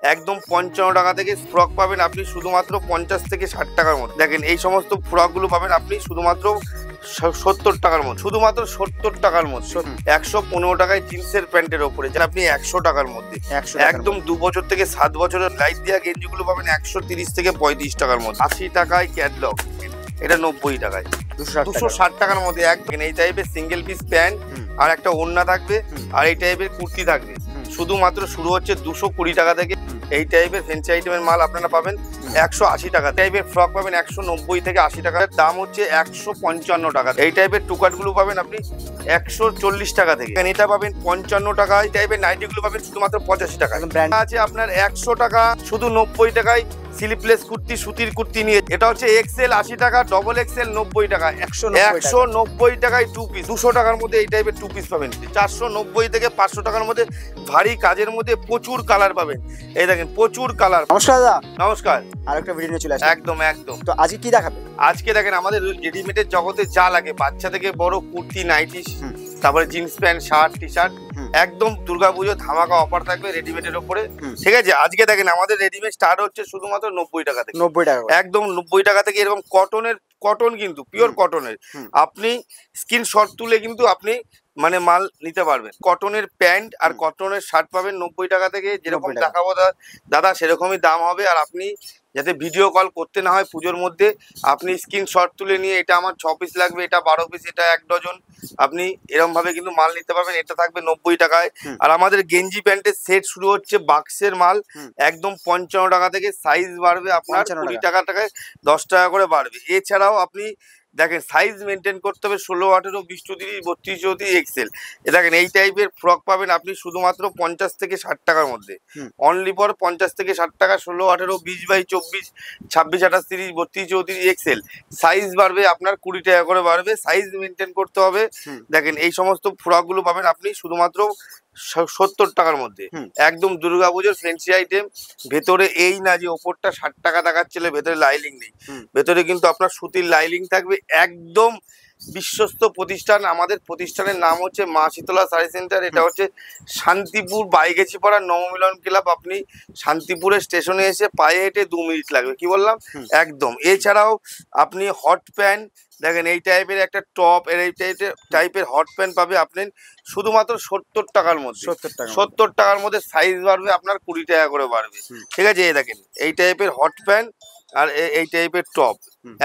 একদম 55 টাকা থেকে ফ্রক পাবেন আপনি শুধুমাত্র 50 থেকে 60 টাকার মধ্যে। দেখেন এই সমস্ত ফ্রকগুলো পাবেন আপনি শুধুমাত্র 70 টাকার মধ্যে, শুধুমাত্র 70 টাকার মধ্যে। 115 টাকায় জিন্সের প্যান্টের ওপরে যেটা আপনি 100 টাকার মধ্যে। একদম 2 বছর থেকে 7 বছরের লাইট দেওয়া গেঞ্জিগুলো পাবেন 130 থেকে 35 টাকার মধ্যে। 80 টাকায় ক্যাটলগ, এটা 90 টাকায়। 260 টাকার মধ্যে একদম এই টাইপের সিঙ্গেল পিস প্যান্ট আর একটা ওড়না থাকবে আর এই টাইপের কুর্তি থাকবে। শুধুমাত্র শুরু হচ্ছে 220 টাকা থেকে। এই টাইপের ফ্যান্সি আইটেমের মাল আপনারা পাবেন 180 টাকা। টাইপের ফ্রক পাবেন 190 থেকে 80 টাকা। দাম হচ্ছে 155 টাকা। এই টাইপের টুকাটগুলো পাবেন আপনি 140 টাকা থেকে। এটা পাবেন 55 টাকা। এই টাইপের নাইটিগুলো পাবেন শুধুমাত্র 85 টাকা। আছে আপনার 100 টাকা, শুধু 90 টাকায় স্লিপলেস কুর্তি, সুতির কুর্তি নিয়ে। এটা হচ্ছে এক্সেল 80 টাকা, ডবল এক্সেল 90 টাকা। 190 টাকায় 2 পিস। 200 টাকার মধ্যে এই টাইপের 2 পিস পাবেন। 490 থেকে 500 টাকার মধ্যে ভারী কাজের মধ্যে প্রচুর কালার পাবেন। এই দেখেন প্রচুর কালার। নমস্কার দাদা। নমস্কার। আরেকটা ভিডিও নিয়ে চলে আসি। একদম একদম। তো আজকে কি দেখাবে? আজকে দেখেন আমাদের রেডিমেডের জগতে যা লাগে, বাচ্চা থেকে বড় কুর্তি, নাইটি, তারপরে jeans pant, shirt, T shirt, একদম দুর্গাপুজো ধামাকা অফার থাকবে রেডিমেডের উপরে। ঠিক আছে, আজকে দেখেন আমাদের রেডিমেড স্টার্ট হচ্ছে শুধুমাত্র 90 টাকা থেকে। 90 টাকা একদম 90 টাকা থেকে। এরকম কটনের, কটন কিন্তু পিওর কটনের। আপনি স্ক্রিনশট তুলে কিন্তু আপনি মানে মাল নিতে পারবেন। কটনের প্যান্ট আর কটনের শার্ট পাবেন 90 টাকা থেকে। যেরকম দেখাবো দাদা সেরকমই দাম হবে। আর আপনি যাতে ভিডিও কল করতে না হয় পুজোর মধ্যে, আপনি স্ক্রিনশট তুলে নিয়ে এটা আমার 6 পিস লাগবে, এটা 12 পিস, এটা 1 ডজন, আপনি এরকম ভাবে কিন্তু মাল নিতে পারবেন। এটা থাকবে 90 টাকায়। আর আমাদের গেঞ্জি প্যান্টের সেট শুরু হচ্ছে বাক্সের মাল একদম 55 টাকা থেকে। সাইজ বাড়বে আপনার 20 টাকায় 10 টাকা করে বাড়বে। এছাড়াও আপনি দেখেন সাইজ মেনটেন করতে হবে 16, 18, 20, 30, 32, 34 এক্সেল। দেখেন এই টাইপের ফ্রক পাবেন আপনি শুধুমাত্র 50 থেকে 60 টাকার মধ্যে। অনলি ফর 50 থেকে 60 টাকা। 16, 18, 20 বাই 24, 26, 28, 30, 32, 34 এক্সেল। সাইজ বাড়বে আপনার 20 টাকা করে বাড়বে। সাইজ মেনটেন করতে হবে। দেখেন এই সমস্ত ফ্রকগুলো পাবেন আপনি শুধুমাত্র 70 টাকার মধ্যে। একদম দুর্গাপুজোর ফ্যান্সি আইটেম। ভেতরে এই না যে ওপরটা 60 টাকা দেখাচ্ছিল, ভেতরে লাইলিং নেই। ভেতরে কিন্তু আপনার সুতির লাইলিং থাকবে। একদম বিশ্বস্ত প্রতিষ্ঠান। আমাদের প্রতিষ্ঠানের নাম হচ্ছে মা শীতলা শাড়ি সেন্টার। এটা হচ্ছে শান্তিপুর বাইগেছিপাড়া নবমিলন ক্লাব। আপনি শান্তিপুরের স্টেশনে এসে পায়ে হেঁটে 2 মিনিট লাগবে। কি বললাম? একদম। এছাড়াও আপনি হট প্যান্ট দেখেন এই টাইপের একটা টপ, এই টাইপের হট প্যান্ট পাবে আপনি শুধুমাত্র 70 টাকার মধ্যে। 70 টাকার মধ্যে। সাইজ বাড়বে আপনার 20 টাকা করে বাড়বে। ঠিক আছে, এই দেখেন এই টাইপের হট প্যান্ট আর এই টাইপের টপ।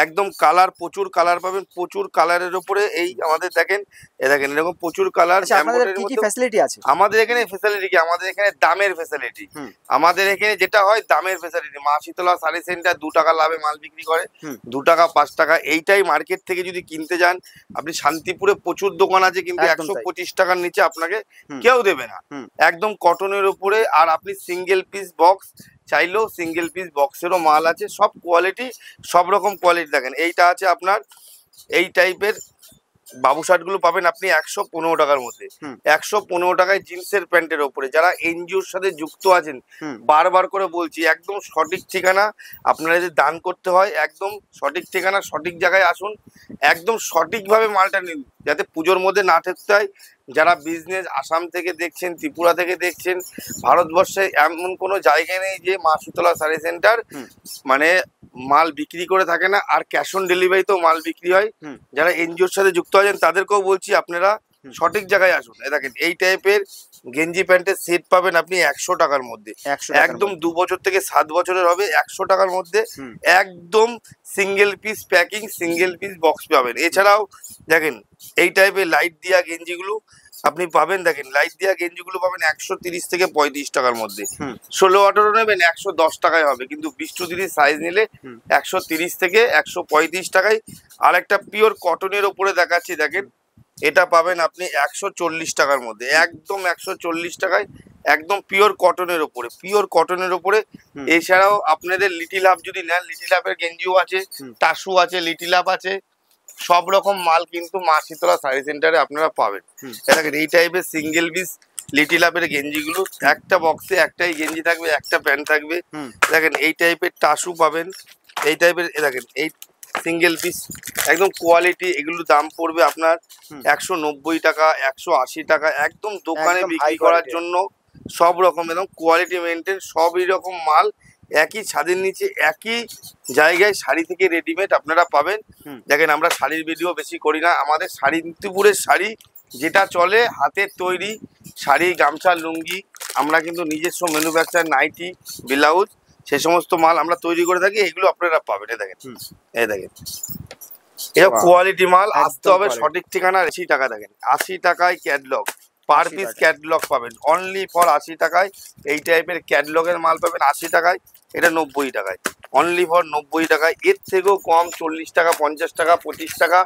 একদম কালার, প্রচুর কালার পাবেন। প্রচুর কালারের উপরে এই আমাদের দেখেন এরকম প্রচুর কালার। আমাদের এখানে ফ্যাসিলিটি কি? আমাদের এখানে দামের ফ্যাসিলিটি। আমাদের এখানে যেটা হয় দামের ফ্যাসিলিটি। মা শীতলা শাড়ি সেন্টার 2 টাকা লাভে মাল বিক্রি করে। 2 টাকা 5 টাকা। এইটাই মার্কেট থেকে যদি কিনতে যান আপনি শান্তিপুরে প্রচুর দোকান আছে, কিন্তু 125 টাকার নিচে আপনাকে কেউ দেবে না। একদম কটনের উপরে। আর আপনি সিঙ্গেল পিস বক্স চাইলেও সিঙ্গেল পিস বক্সেরও মাল আছে। সব কোয়ালিটি, সব রকম কোয়ালিটি। দেখেন এইটা আছে আপনার এই টাইপের বাবু শার্টগুলো পাবেন আপনি 115 টাকার মধ্যে। 115 টাকায় জিন্সের প্যান্টের ওপরে। যারা এনজিওর সাথে যুক্ত আছেন, বারবার করে বলছি একদম সঠিক ঠিকানা আপনারা যদি দান করতে হয়, একদম সঠিক ঠিকানা, সঠিক জায়গায় আসুন। একদম সঠিকভাবে মালটা নিন যাতে পুজোর মধ্যে না ঠকতে হয়। যারা বিজনেস আসাম থেকে দেখছেন, ত্রিপুরা থেকে দেখছেন, ভারতবর্ষে এমন কোনো জায়গায় নেই যে মা শীতলা শাড়ি সেন্টার মানে মাল বিক্রি করে থাকে না। আর ক্যাশ অন ডেলিভারিতেও মাল বিক্রি হয়। যারা এনজিওর সাথে যুক্ত আছেন তাদেরকেও বলছি আপনারা সঠিক জায়গায় আসুন। দেখেন এই টাইপের গেঞ্জি প্যান্টের সেট পাবেন আপনি 100 টাকার মধ্যে। একদম 2 বছর থেকে 7 বছরের হবে। 100 টাকার মধ্যে একদম single piece packing, single piece box পাবেন। এছাড়াও দেখেন এই টাইপের লাইট দিয়া গেঞ্জিগুলো আপনি পাবেন। দেখেন লাইট দিয়া গেঞ্জিগুলো পাবেন 130 থেকে 35 টাকার মধ্যে। 16, 18 নেবেন 110 টাকায় হবে, কিন্তু 20 to 30 সাইজ নিলে 130 থেকে 135 টাকায়। আর একটা পিওর কটনের ওপরে দেখাচ্ছি, দেখেন এটা পাবেন আপনি 140 টাকার মধ্যে। একদম 140 টাকায়, একদম পিওর কটনের ওপরে, পিওর কটনের ওপরে। এছাড়াও আপনাদের লিটিল হাব যদি নেন, লিটিল হাবের গেঞ্জিও আছে, টাসু আছে, লিটিল হাব আছে, সব রকম মাল কিন্তু মা শীতলা শাড়ি সেন্টারে আপনারা পাবেন। দেখেন এই টাইপের সিঙ্গেল পিস লিটিল হাবের গেঞ্জিগুলো, একটা বক্সে একটাই গেঞ্জি থাকবে, একটা প্যান্ট থাকবে। দেখেন এই টাইপের টাসু পাবেন, এই টাইপের। দেখেন এই সিঙ্গেল পিস একদম কোয়ালিটি। এগুলো দাম পড়বে আপনার 190 টাকা, 180 টাকা। একদম দোকানে বিক্রি করার জন্য সব রকম একদম কোয়ালিটি মেনটেন, সবই রকম মাল একই ছাদের নিচে একই জায়গায় শাড়ি থেকে রেডিমেড আপনারা পাবেন। দেখেন আমরা শাড়ির ভিডিও বেশি করি না, আমাদের শান্তিপুরের শাড়ি যেটা চলে হাতের তৈরি শাড়ি, গামছা, লুঙ্গি, আমরা কিন্তু নিজস্ব ম্যানুফ্যাকচার, নাইটি, ব্লাউজ সে সমস্ত মাল আমরা তৈরি করে থাকি, এগুলো আপনারা পাবেন। দেখেন এই দেখেন এটা কোয়ালিটি মাল, আসতে হবে সঠিক ঠিকানা। 80 টাকা দেখেন, 80 টাকায় ক্যাটলগ, পার পিস ক্যাটলগ পাবেন অনলি ফর 80 টাকায়। এই টাইপের ক্যাটলগের মাল পাবেন 80 টাকায়, এটা 90 টাকায়, অনলি ফর 90 টাকায়। এর থেকেও কম 40 টাকা, 50 টাকা, 25 টাকা,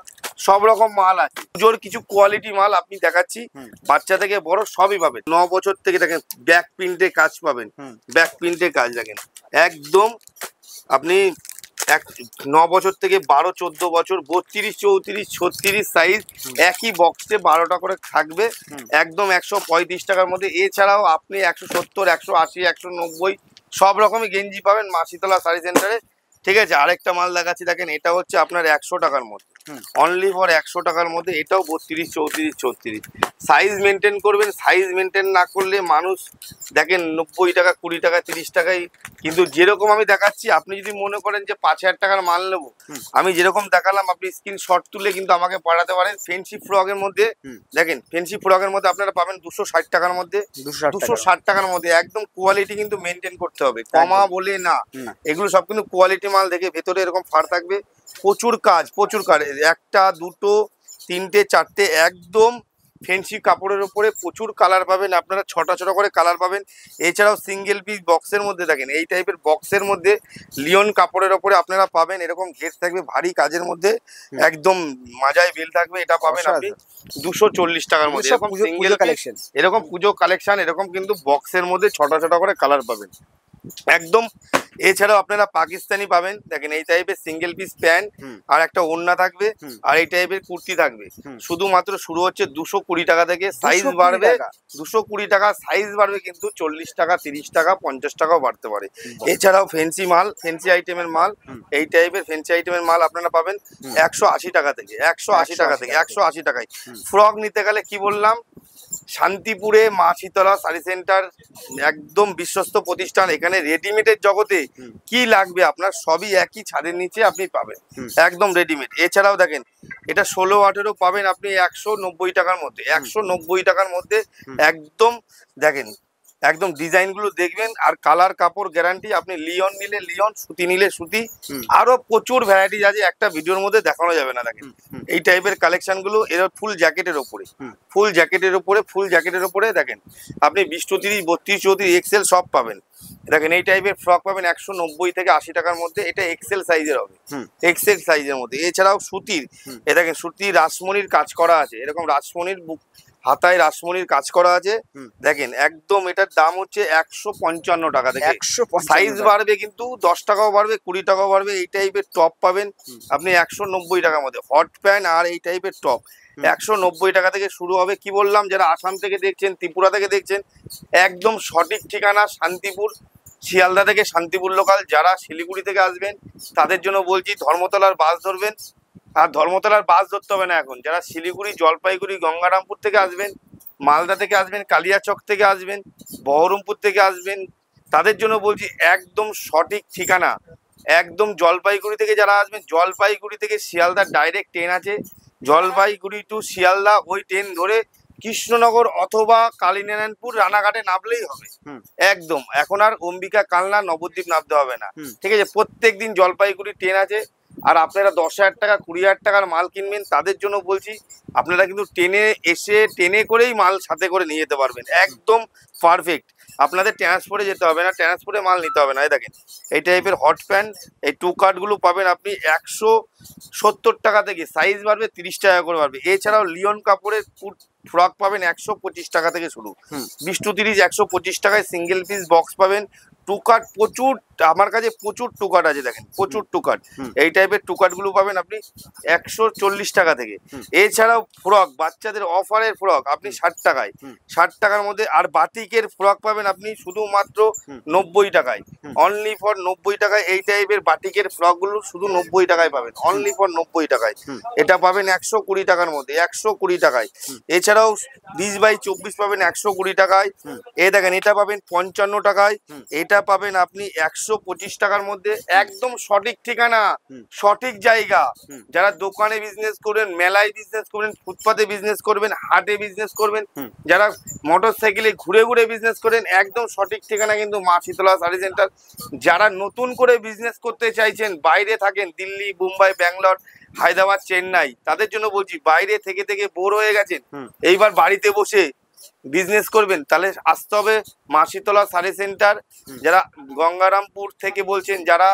সব রকম মাল আছে। পুজোর কিছু কোয়ালিটি মাল আপনি দেখাচ্ছি, বাচ্চা থেকে বড় সবই পাবেন। 9 বছর থেকে দেখেন ব্যাক প্রিন্টে কাজ পাবেন, ব্যাক প্রিন্টে কাজ দেখেন একদম আপনি 9 বছর থেকে 12, 14 বছর, 32, 34, 36 সাইজ একই বক্সে 12টা করে থাকবে, একদম 135 টাকার মধ্যে। এছাড়াও আপনি 170, 180, 190 সব রকমই গেঞ্জি পাবেন মাসিতলা শাড়ি সেন্টারে। ঠিক আছে, আরেকটা মাল দেখাচ্ছি দেখেন, এটা হচ্ছে আপনার 100 টাকার মধ্যে, অনলি ফর 100 টাকার মধ্যে। এটাও 32, 34, 34 সাইজ মেনটেন করবেন। সাইজ মেনটেন না করলে মানুষ দেখেন 90 টাকা, 20 টাকা, 30 টাকায়, কিন্তু যেরকম আমি দেখাচ্ছি আপনি যদি মনে করেন যে 5000 টাকার মাল নেবো, আমি যেরকম দেখালাম আপনি স্ক্রিনশট তুলে কিন্তু আমাকে পাঠাতে পারেন। ফেন্সি ফ্রকের মধ্যে দেখেন, ফেন্সি ফ্রকের মধ্যে আপনারা পাবেন 260 টাকার মধ্যে, 260 টাকার মধ্যে। একদম কোয়ালিটি কিন্তু মেনটেন করতে হবে, কমা বলে না, এগুলো সব কিন্তু কোয়ালিটি মাল। দেখে ভেতরে এরকম ফাড় থাকবে, প্রচুর কাজ, প্রচুর কাজ, 1টা 2টো 3টে 4টে, একদম ফেন্সি কাপড়ের উপরে প্রচুর কালার পাবেন আপনারা, 6টা 6টা করে কালার পাবেন। এছাড়াও সিঙ্গেল পিস বক্সের মধ্যে দেখেন, এই টাইপের বক্সের মধ্যে লিওন কাপড়ের উপরে আপনারা পাবেন, এরকম ঘের থাকবে ভারী কাজের মধ্যে, একদম মাজায় বেল থাকবে, এটা পাবেন আপনি 240 টাকার মধ্যে। এরকম সিঙ্গেল কালেকশন, এরকম পুজো কালেকশন, এরকম কিন্তু বক্সের মধ্যে 6টা 6টা করে কালার পাবেন একদম। এছাড়াও আপনারা পাকিস্তানি পাবেন, দেখেন এই টাইপের সিঙ্গেল পিস প্যান্ট আর একটা ওড়না থাকবে, আর এই টাইপের কুর্তি থাকবে। শুধুমাত্র শুরু হচ্ছে 220 টাকা থেকে, সাইজ বাড়বে 220 টাকা, সাইজ বাড়বে কিন্তু 40 টাকা, 30 টাকা, 50 টাকাও বাড়তে পারে। এছাড়াও ফেন্সি মাল, ফেন্সি আইটেমের মাল, এই টাইপের ফেন্সি আইটেমের মাল আপনারা পাবেন 180 টাকা থেকে, 180 টাকা থেকে, 180 টাকায়। ফ্রক নিতে গেলে কি বললাম, শান্তিপুরে মা শীতলা শাড়ি সেন্টার একদম বিশ্বস্ত প্রতিষ্ঠান। এখানে রেডিমেডের জগতে কি লাগবে আপনার সবই একই ছাদের নিচে আপনি পাবেন, একদম রেডিমেড। এছাড়াও দেখেন এটা 16, 18 পাবেন আপনি 190 টাকার মধ্যে, 190 টাকার মধ্যে একদম। দেখেন একদম ডিজাইনগুলো দেখবেন, আর কালার কাপড় গ্যারান্টি। আপনি লিওন নিলে লিওন, সুতি নিলে সুতি, আরো প্রচুর ভ্যারাইটিস আছে, একটা ভিডিওর মধ্যে দেখানো যাবে না। দেখেন এই টাইপের কালেকশনগুলো, এর ফুল জ্যাকেটের ওপরে, ফুল জ্যাকেটের ওপরে, ফুল জ্যাকেটের ওপরে দেখেন আপনি 20, 30, 32, 34 এক্সেল সব পাবেন। দেখেন এই টাইপের ফ্রক পাবেন 190 থেকে 80 টাকার মধ্যে, এটা এক্সেল সাইজের হবে, এক্সেল সাইজের মধ্যে। এছাড়াও সুতির, এ দেখেন সুতির রাসমণির কাজ করা আছে, এরকম রাসমণির হাতায় রাসমণির কাজ করা আছে দেখেন একদম। এটার দাম হচ্ছে 155 টাকা থেকে, সাইজ বাড়বে কিন্তু 10 টাকাও বাড়বে, 20 টাকাও বাড়বে। এই টাইপের টপ পাবেন আপনি 190 টাকার মধ্যে, হট প্যান্ট আর এই টাইপের টপ 190 টাকা থেকে শুরু হবে। কি বললাম, যারা আসাম থেকে দেখছেন, ত্রিপুরা থেকে দেখছেন, একদম সঠিক ঠিকানা শান্তিপুর, শিয়ালদা থেকে শান্তিপুর লোকাল। যারা শিলিগুড়ি থেকে আসবেন তাদের জন্য বলছি ধর্মতলার বাস ধরবেন, আর ধর্মতলার বাস ধরতে হবে না এখন। যারা শিলিগুড়ি, জলপাইগুড়ি, গঙ্গারামপুর থেকে আসবেন, মালদা থেকে আসবেন, কালিয়াচক থেকে আসবেন, বহরমপুর থেকে আসবেন, তাদের জন্য বলছি একদম সঠিক ঠিকানা। একদম জলপাইগুড়ি থেকে যারা আসবেন, জলপাইগুড়ি থেকে শিয়ালদা ডাইরেক্ট ট্রেন আছে, জলপাইগুড়ি টু শিয়ালদা ওই ট্রেন ধরে কৃষ্ণনগর অথবা কালীনারায়ণপুর রানাঘাটে নামলেই হবে একদম। এখন আর অম্বিকা, কালনা, নবদ্বীপ নামতে হবে না, ঠিক আছে। প্রত্যেক দিন জলপাইগুড়ি ট্রেন আছে। আর আপনারা 10,000 টাকা, 20,000 টাকার মাল কিনবেন, তাদের জন্য বলছি আপনারা কিন্তু ট্রেনে এসে ট্রেনে করেই মাল সাথে করে নিয়ে যেতে পারবেন, একদম পারফেক্ট। আপনাদের ট্রান্সপোর্টে যেতে হবে না, ট্রান্সপোর্টে মাল নিতে হবে না। এই দেখেন এই টাইপের হট প্যান্ট, এই 2 কাটগুলো পাবেন আপনি 170 টাকা থেকে, সাইজ বাড়বে 30 টাকা করে বাড়বে। এছাড়াও লিওন কাপড়ের ফ্রক পাবেন 125 টাকা থেকে শুরু, 20 to 30, 125 টাকায় সিঙ্গেল পিস বক্স পাবেন, টুকাট প্রচুর, আমার কাছে প্রচুর টুকাট আছে, দেখেন প্রচুর টুকাট। এই টাইপের টুকাট গুলো পাবেন আপনি 140 টাকা থেকে। এছাড়াও ফ্রক, বাচ্চাদের অফারের ফ্রক আপনি 60 টাকায়, 60 টাকার মধ্যে। আর বাটিকের ফ্রক পাবেন আপনি শুধুমাত্র 90 টাকায়, অনলি ফর 90 টাকায়। এই টাইপের বাটিকের ফ্রক গুলো শুধু 90 টাকায় পাবেন, অনলি ফর 90 টাকায়। এটা পাবেন 120 টাকার মধ্যে, 120 টাকায়। এছাড়াও 20x24 পাবেন 120 টাকায়। এই দেখেন এটা পাবেন 55 টাকায়। এটা পাবেন আপনি 125 টাকার মধ্যে। একদম সঠিক ঠিকানা, সঠিক জায়গা। যারা দোকানে বিজনেস করবেন, মেলায় বিজনেস করবেন, ফুটপাতে বিজনেস করবেন, হাটে বিজনেস করবেন, যারা মোটর সাইকেলে ঘুরে ঘুরে বিজনেস করেন, একদম সঠিক ঠিকানা কিন্তু মা শীতলা শাড়ি সেন্টার। যারা নতুন করে বিজনেস করতে চাইছেন, বাইরে থাকেন, দিল্লি, মুম্বাই, ব্যাঙ্গালোর, হায়দ্রাবাদ, চেন্নাই, তাদের জন্য বলছি, বাইরে থেকে থেকে বোর হয়ে গেছেন, এইবার বাড়িতে বসে বিজনেস করবেন, তাহলে আসতে হবে মা শীতলা শাড়ি সেন্টার। যারা গঙ্গারামপুর থেকে বলছেন, যারা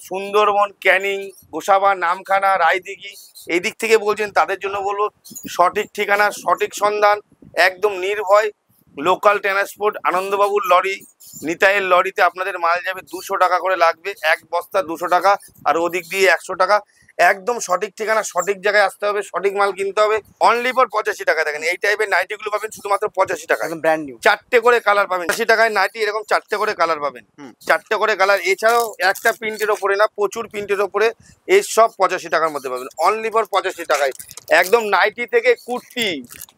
সুন্দরবন, ক্যানিং, গোসাবা, নামখানা, রায়দিঘি এই দিক থেকে বলছেন, তাদের জন্য বলবো সঠিক ঠিকানা, সঠিক সন্ধান, একদম নির্ভয়। লোকাল ট্রান্সপোর্ট, আনন্দবাবুর লরি, নিতাইয়ের লরিতে আপনাদের মাল যাবে, 200 টাকা করে লাগবে, এক বস্তা 200 টাকা, আর ওদিক দিয়ে 100 টাকা। একদম সঠিক ঠিকানা, সঠিক জায়গায় আসতে হবে, সঠিক মাল কিনতে হবে। অনলি ফর 85 টাকা। দেখেন এই টাইপের নাইটিগুলো পাবেন শুধুমাত্র 85 টাকা, ব্র্যান্ড নিউ। 4টে করে কালার পাবেন 80 টাকায় নাইটি, এরকম 4টে করে কালার পাবেন, 4টে করে কালার। এছাড়াও একটা প্রিন্টের ওপরে না, প্রচুর প্রিন্টের ওপরে, এই সব 85 টাকার মধ্যে পাবেন, অনলি ফর 85 টাকায়। একদম নাইটি থেকে কুর্তি,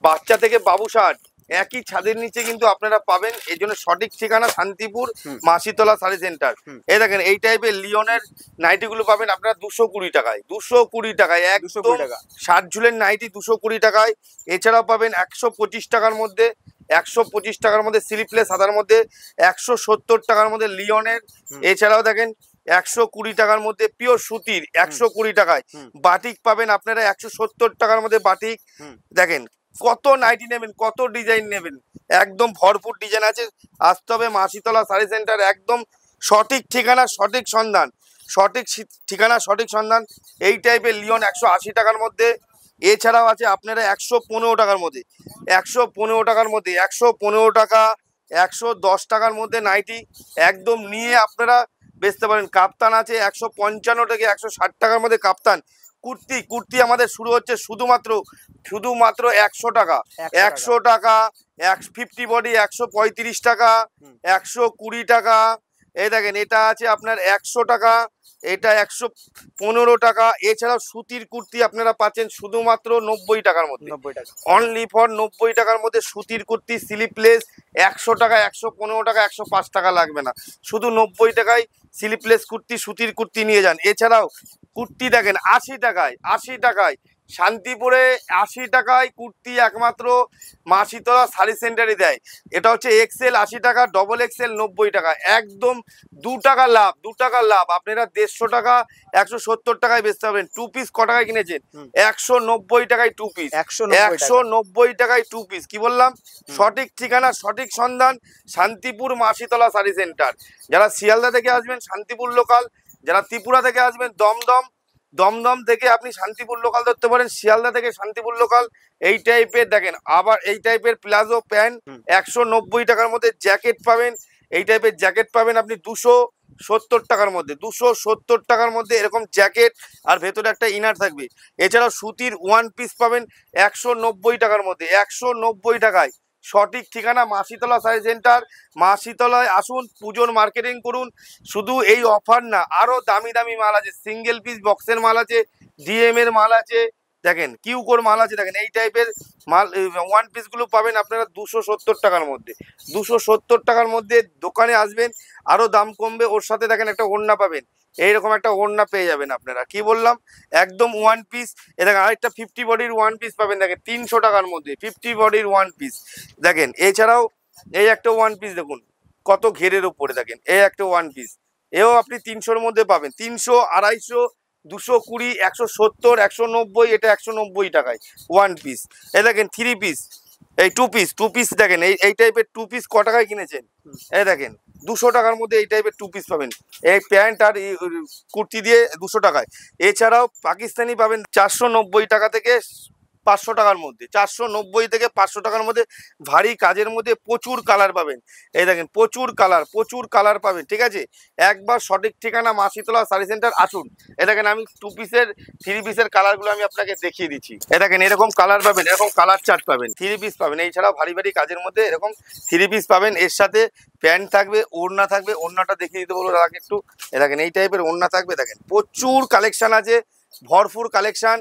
বাচ্চা থেকে বাবু শার্ট, একই ছাদের নিচে কিন্তু আপনারা পাবেন। এই জন্য সঠিক ঠিকানা শান্তিপুর মা শীতলা শাড়ি সেন্টার। এই দেখেন এই টাইপের লিওনের নাইটিগুলো পাবেন আপনারা 220 টাকায়, 220 টাকায়, একদম 60 ঝুলের নাইটি 220 টাকায়। এছাড়াও পাবেন 125 টাকার মধ্যে, 125 টাকার মধ্যে স্লিপলেস সাদার মধ্যে, 170 টাকার মধ্যে লিওনের। এছাড়াও দেখেন 120 টাকার মধ্যে পিওর সুতির, 120 টাকায়। বাটিক পাবেন আপনারা 170 টাকার মধ্যে বাটিক। দেখেন কত নাইটি নেবেন, কত ডিজাইন নেবেন, একদম ভরপুর ডিজাইন আছে। আসতে হবে মা শীতলা শাড়ি সেন্টার। একদম সঠিক ঠিকানা, সঠিক সন্ধান, সঠিক ঠিকানা, সঠিক সন্ধান। এই টাইপের লিওন 180 টাকার মধ্যে। এছাড়াও আছে আপনারা 115 টাকার মধ্যে, 115 টাকার মধ্যে, 115 টাকা, 110 টাকার মধ্যে নাইটি একদম নিয়ে আপনারা বেচতে পারেন। কাপ্তান আছে 155 থেকে 160 টাকার মধ্যে কাপ্তান। কুর্তি, কুর্তি আমাদের শুরু হচ্ছে শুধুমাত্র 100 টাকা, 100 টাকা। 50 বডি 135 টাকা, 120 টাকা। এই দেখেন এটা আছে আপনার 100 টাকা, এটা 115 টাকা। এছাড়াও সুতির কুর্তি আপনারা পাচ্ছেন শুধুমাত্র 90 টাকার মধ্যে, 90 টাকা, অনলি ফর 90 টাকার মধ্যে সুতির কুর্তি স্লিপলেস। 100 টাকা, 115 টাকা, 105 টাকা লাগবে না, শুধু 90 টাকায় স্লিপলেস কুর্তি, সুতির কুর্তি নিয়ে যান। এছাড়াও কুর্তি দেখেন 80 টাকায়, 80 টাকায় শান্তিপুরে 80 টাকায় কুর্তি একমাত্র মা শীতলা শাড়ি সেন্টারে দেয়। এটা হচ্ছে এক্সেল 80 টাকা, ডবল এক্সেল 90 টাকা, একদম 2 টাকা লাভ, 2 টাকা লাভ। আপনারা 150 টাকা, 170 টাকায় বেচতে পারবেন। 2 পিস ক টাকায় কিনেছেন? 190 টাকায় 2 পিস, 190 টাকায় 2 পিস। কি বললাম? সঠিক ঠিকানা, সঠিক সন্ধান, শান্তিপুর মা শীতলা শাড়ি সেন্টার। যারা শিয়ালদা থেকে আসবেন শান্তিপুর লোকাল, যারা ত্রিপুরা থেকে আসবেন দমদম, দমদম থেকে আপনি শান্তিপুর লোকাল ধরতে পারেন, শিয়ালদা থেকে শান্তিপুর লোকাল। এই টাইপের দেখেন আবার এই টাইপের প্লাজো প্যান্ট 190 টাকার মধ্যে। জ্যাকেট পাবেন, এই টাইপের জ্যাকেট পাবেন আপনি 270 টাকার মধ্যে, 270 টাকার মধ্যে এরকম জ্যাকেট, আর ভেতরে একটা ইনার থাকবে। এছাড়াও সুতির ওয়ান পিস পাবেন 190 টাকার মধ্যে, 190 টাকায়। সঠিক ঠিকানা মা শীতলা শাড়ি সেন্টার। মা শীতলায় আসুন, পুজোর মার্কেটিং করুন। শুধু এই অফার না, আরো দামি দামি মাল আছে, সিঙ্গেল পিস বক্সের মাল আছে, ডিএম এর মাল আছে, দেখেন কিউকোর মাল আছে। দেখেন এই টাইপের মাল ওয়ান পিস গুলো পাবেন আপনারা 270 টাকার মধ্যে, 270 টাকার মধ্যে। দোকানে আসবেন আরো দাম কমবে। ওর সাথে দেখেন একটা ওড়না পাবেন, এইরকম একটা ওড়না পেয়ে যাবেন আপনারা। কি বললাম? একদম ওয়ান পিস। এ দেখেন আরেকটা 50 বডির ওয়ান পিস পাবেন, দেখেন 300 টাকার মধ্যে 50 বডির ওয়ান পিস দেখেন। এছাড়াও এই একটা ওয়ান পিস দেখুন কত ঘেরের উপরে, দেখেন এই একটা ওয়ান পিস, এও আপনি 300-র মধ্যে পাবেন। 300, 250, 220, 170, 190, এটা 190 টাকায় ওয়ান পিস। এই দেখেন থ্রি পিস, এই টু পিস দেখেন এই টাইপের টু পিস ক টাকায় কিনেছেন? এই দেখেন 200 টাকার মধ্যে এই টাইপের টু পিস পাবেন, এই প্যান্ট আর কুর্তি দিয়ে 200 টাকায়। এছাড়াও পাকিস্তানি পাবেন 490 টাকা থেকে 500 টাকার মধ্যে, 490 থেকে 500 টাকার মধ্যে ভারী কাজের মধ্যে প্রচুর কালার পাবেন। এই দেখেন প্রচুর কালার পাবেন, ঠিক আছে। একবার সঠিক ঠিকানা মা শীতলা শাড়ি সেন্টার আসুন। এ দেখেন আমি 2 পিসের 3 পিসের কালারগুলো আমি আপনাকে দেখিয়ে দিচ্ছি। এ দেখেন এরকম কালার পাবেন, এরকম কালার চার্ট পাবেন, 3 পিস পাবেন। এছাড়াও ভারী ভারী কাজের মধ্যে এরকম 3 পিস পাবেন, এর সাথে প্যান্ট থাকবে, ওড়না থাকবে। ওড়নাটা দেখিয়ে দিতে বলবো দাদাকে একটু। এ দেখেন এই টাইপের ওড়না থাকবে, দেখেন প্রচুর কালেকশন আছে, ভরপুর কালেকশন।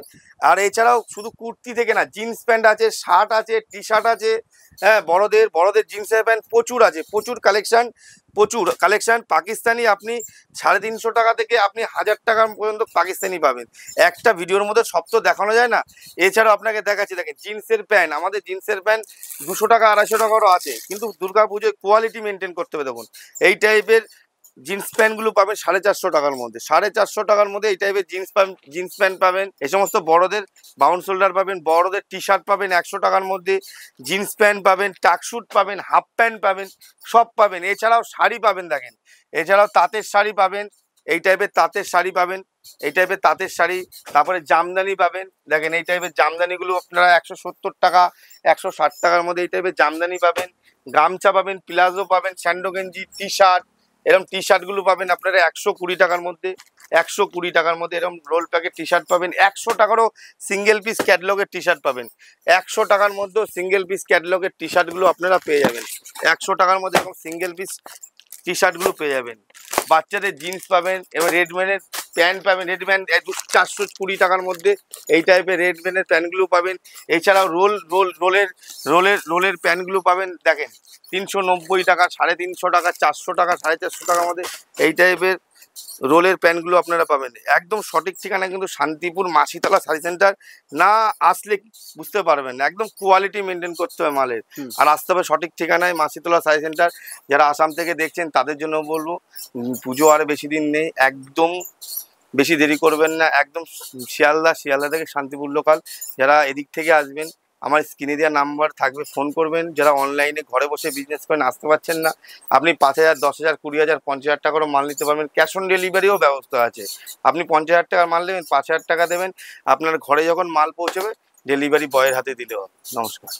আর এছাড়াও শুধু কুর্তি থেকে না, জিন্স প্যান্ট আছে, শার্ট আছে, টি শার্ট আছে, হ্যাঁ বড়দের জিন্সের প্যান্ট প্রচুর আছে, প্রচুর কালেকশন। পাকিস্তানি আপনি 350 টাকা থেকে আপনি 1000 টাকা পর্যন্ত পাকিস্তানি পাবেন। একটা ভিডিওর মধ্যে সব তো দেখানো যায় না। এছাড়াও আপনাকে দেখাচ্ছি, দেখেন জিন্সের প্যান্ট, আমাদের জিন্সের প্যান্ট 200 টাকা 250 টাকারও আছে, কিন্তু দুর্গাপুজোয় কোয়ালিটি মেনটেন করতে হবে। দেখুন এই টাইপের জিন্স প্যান্টগুলো পাবেন 450 টাকার মধ্যে, 450 টাকার মধ্যে এই টাইপের জিন্স প্যান্ট পাবেন। এই সমস্ত বড়দের বাউন্ড শোল্ডার পাবেন, বড়দের টি শার্ট পাবেন 100 টাকার মধ্যে, জিন্স প্যান্ট পাবেন, টাকশুট পাবেন, হাফ প্যান্ট পাবেন, সব পাবেন। এছাড়াও শাড়ি পাবেন, দেখেন এছাড়াও তাঁতের শাড়ি পাবেন, এই টাইপের তাঁতের শাড়ি পাবেন, এই টাইপের তাঁতের শাড়ি। তারপরে জামদানি পাবেন, দেখেন এই টাইপের জামদানিগুলো আপনারা 170 টাকা 160 টাকার মধ্যে এই টাইপের জামদানি পাবেন। গামছা পাবেন, প্লাজো পাবেন, স্যান্ডো গেঞ্জি, টি শার্ট, এরকম টি শার্টগুলো পাবেন আপনারা 120 টাকার মধ্যে, 120 টাকার মধ্যে এরকম রোল প্যাকেট টি শার্ট পাবেন। 100 টাকারও সিঙ্গেল পিস ক্যাটলগের টি শার্ট পাবেন, 100 টাকার মধ্যেও সিঙ্গেল পিস ক্যাটলগের টি শার্টগুলো আপনারা পেয়ে যাবেন। 100 টাকার মধ্যে এরকম সিঙ্গেল পিস টি শার্টগুলো পেয়ে যাবেন। বাচ্চাদের জিন্স পাবেন, এবার রেডম্যানের প্যান্ট পাবেন, রেডম্যান 420 টাকার মধ্যে এই টাইপের রেডম্যানের প্যান্টগুলো পাবেন। এছাড়াও রোলের প্যান্টগুলো পাবেন, দেখেন 390 টাকা, 350 টাকা, 400 টাকা, 450 টাকার মধ্যে এই টাইপের রোলের প্যান্টগুলো আপনারা পাবেন। একদম সঠিক ঠিকানা কিন্তু শান্তিপুর মা শীতলা শাড়ি সেন্টার। না আসলে বুঝতে পারবেন না, একদম কোয়ালিটি মেনটেন করতে হবে মালের, আর আসতে হবে সঠিক ঠিকানায় মা শীতলা শাড়ি সেন্টার। যারা আসাম থেকে দেখছেন তাদের জন্য বলবো, পুজো আর বেশি দিন নেই, একদম বেশি দেরি করবেন না। একদম শিয়ালদা থেকে শান্তিপুর লোকাল যারা এদিক থেকে আসবেন, আমার স্ক্রিনে দেওয়া নাম্বার থাকবে, ফোন করবেন। যারা অনলাইনে ঘরে বসে বিজনেস করেন, আসতে পারছেন না, আপনি 5,000, 10,000, 20,000, 50,000 টাকারও মাল নিতে পারবেন। ক্যাশ অন ডেলিভারিও ব্যবস্থা আছে। আপনি 50,000 টাকার মাল নেবেন, 5,000 টাকা দেবেন, আপনার ঘরে যখন মাল পৌঁছবে ডেলিভারি বয়ের হাতে দিতে হবে। নমস্কার।